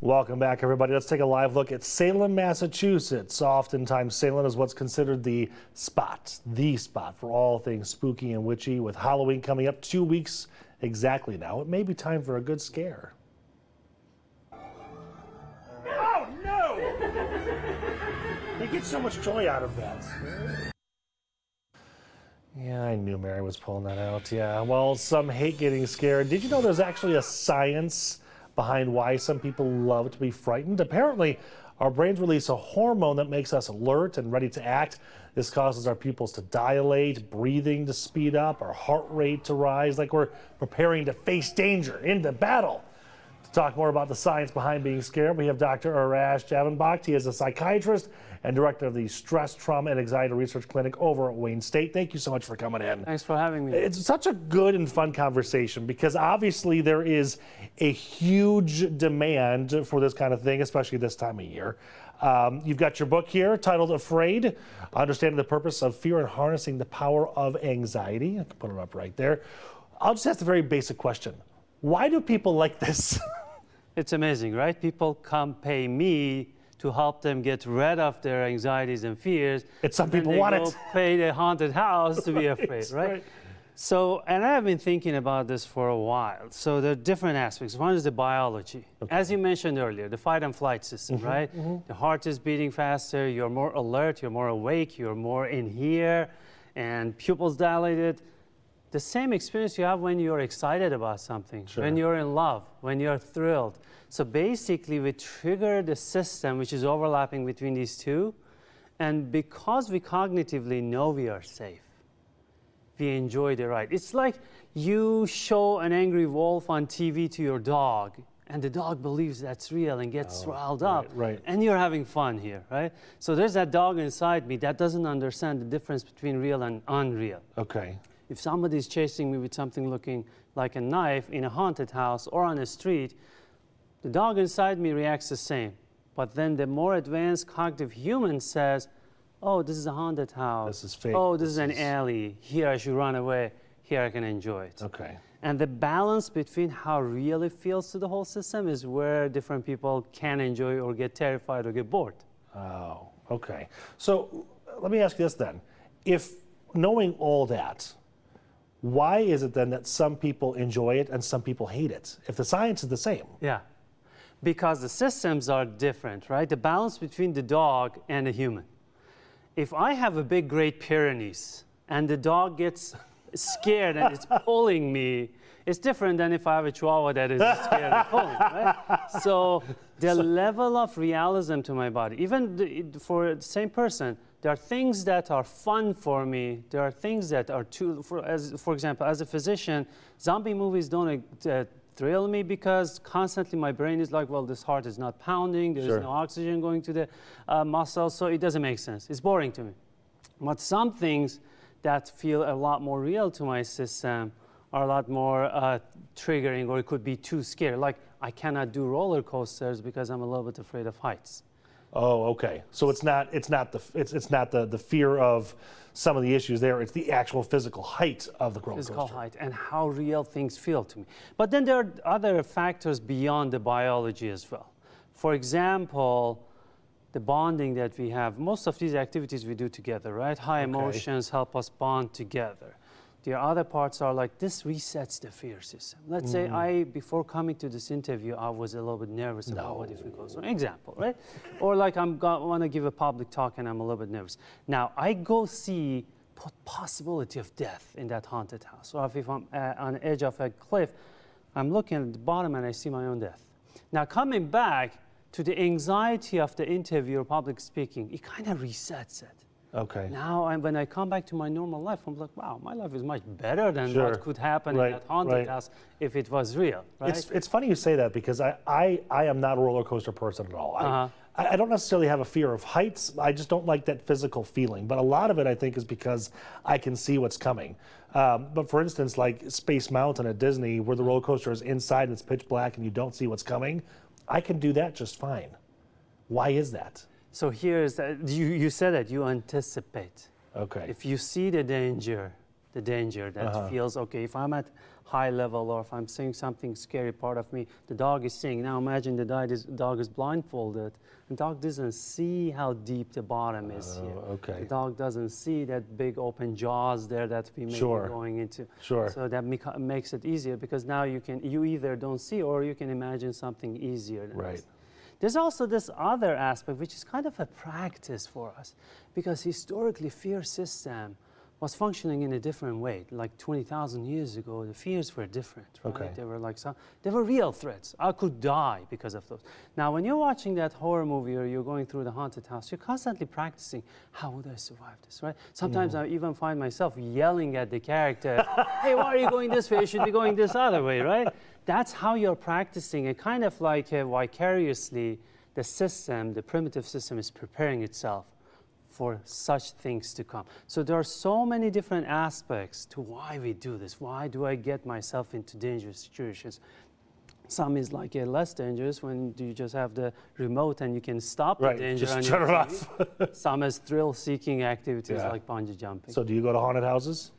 Welcome back, everybody. Let's take a live look at Salem, Massachusetts. Oftentimes, Salem is what's considered the spot for all things spooky and witchy. With Halloween coming up 2 weeks exactly now, it may be time for a good scare. Oh, no! They get so much joy out of that. Yeah, I knew Mary was pulling that out. Yeah, well, some hate getting scared. Did you know there's actually a science behind why some people love to be frightened? Apparently, our brains release a hormone that makes us alert and ready to act. This causes our pupils to dilate, breathing to speed up, our heart rate to rise, like we're preparing to face danger into battle. To talk more about the science behind being scared, we have Dr. Arash Javanbakht. He is a psychiatrist and director of the Stress, Trauma, and Anxiety Research Clinic over at Wayne State. Thank you so much for coming in. Thanks for having me. It's such a good and fun conversation because obviously there is a huge demand for this kind of thing, especially this time of year. You've got your book here titled Afraid, Understanding the Purpose of Fear and Harnessing the Power of Anxiety. I can put it up right there. I'll just ask the very basic question. Why do people like this? It's amazing, right? People come pay me to help them get rid of their anxieties and fears. Some people want it. Pay the haunted house to be afraid, right? So, and I've been thinking about this for a while. So there are different aspects. One is the biology. Okay. As you mentioned earlier, the fight and flight system, right? The heart is beating faster, you're more alert, you're more awake, you're more in here, and pupils dilated. The same experience you have when you're excited about something, when you're in love, when you're thrilled. So basically, we trigger the system which is overlapping between these two, and because we cognitively know we are safe, we enjoy the ride. It's like you show an angry wolf on TV to your dog, and the dog believes that's real and gets riled up, and you're having fun here, right? So there's that dog inside me that doesn't understand the difference between real and unreal. Okay. If somebody's chasing me with something looking like a knife in a haunted house or on a street, the dog inside me reacts the same. But then the more advanced cognitive human says, oh, this is a haunted house. This is fake. Oh, this is an alley. Here I should run away. Here I can enjoy it. Okay. And the balance between how real it feels to the whole system is where different people can enjoy or get terrified or get bored. Oh, okay. So let me ask you this then. If knowing all that, why is it then that some people enjoy it and some people hate it, if the science is the same? Yeah, because the systems are different, right? The balance between the dog and the human. If I have a big Great Pyrenees and the dog gets scared and it's pulling me, it's different than if I have a Chihuahua that is scared and pulling, right? So the level of realism to my body, even for the same person, there are things that are fun for me. There are things that are too, for example, as a physician, zombie movies don't thrill me because constantly my brain is like, well, this heart is not pounding. There's no oxygen going to the muscles, so it doesn't make sense. It's boring to me. But some things that feel a lot more real to my system are a lot more triggering, or it could be too scary. Like I cannot do roller coasters because I'm a little bit afraid of heights. Oh, okay. So it's not the fear of some of the issues there. It's the actual physical height of the roller coaster. Physical height and how real things feel to me. But then there are other factors beyond the biology as well. For example, the bonding that we have. Most of these activities we do together, right? High emotions help us bond together. The other parts are like, this resets the fear system. Let's say before coming to this interview, I was a little bit nervous about what if it goes wrong. Example, right? Or like I want to give a public talk and I'm a little bit nervous. Now, I go see possibility of death in that haunted house. Or if I'm on the edge of a cliff, I'm looking at the bottom and I see my own death. Now, coming back to the anxiety of the interview or public speaking, it kind of resets it. Okay. Now, when I come back to my normal life, I'm like, wow, my life is much better than what could happen in that haunted house if it was real, right? It's funny you say that because I am not a roller coaster person at all. I don't necessarily have a fear of heights. I just don't like that physical feeling. But a lot of it, I think, is because I can see what's coming. But for instance, like Space Mountain at Disney, where the roller coaster is inside and it's pitch black and you don't see what's coming, I can do that just fine. Why is that? So here's that, you said that you anticipate. Okay. If you see the danger, the danger that feels, okay, if I'm at high level or if I'm seeing something scary part of me, the dog is seeing. Now imagine the dog is blindfolded. The dog doesn't see how deep the bottom is here. Okay. The dog doesn't see that big open jaws there that we may be going into. Sure. So that makes it easier because now you either don't see or you can imagine something easier than this. There's also this other aspect which is kind of a practice for us because historically fear system was functioning in a different way. Like 20,000 years ago, the fears were different, right? Okay. They were like they were real threats. I could die because of those. Now, when you're watching that horror movie or you're going through the haunted house, you're constantly practicing, how would I survive this, right? Sometimes I even find myself yelling at the character, hey, why are you going this way? You should be going this other way, right? That's how you're practicing, and kind of like vicariously, the system, the primitive system is preparing itself for such things to come. So there are so many different aspects to why we do this. Why do I get myself into dangerous situations? Some is like less dangerous when you just have the remote and you can stop the danger. Just shut it off. Some is thrill-seeking activities like bungee jumping. So do you go to haunted houses?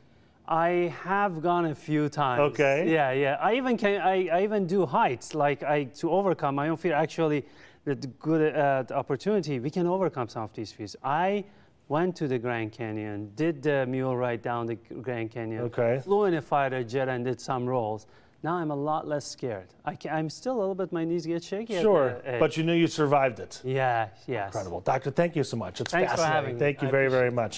I have gone a few times. Okay. Yeah. I even do heights, like to overcome my own fear. Actually, the good opportunity, we can overcome some of these fears. I went to the Grand Canyon, did the mule ride down the Grand Canyon, flew in a fighter jet and did some rolls. Now I'm a lot less scared. I'm still a little bit, my knees get shaky. Sure, but you knew you survived it. Yeah, yes. Incredible. Doctor, thank you so much. It's Thanks fascinating. for having me. Thank you very, very much.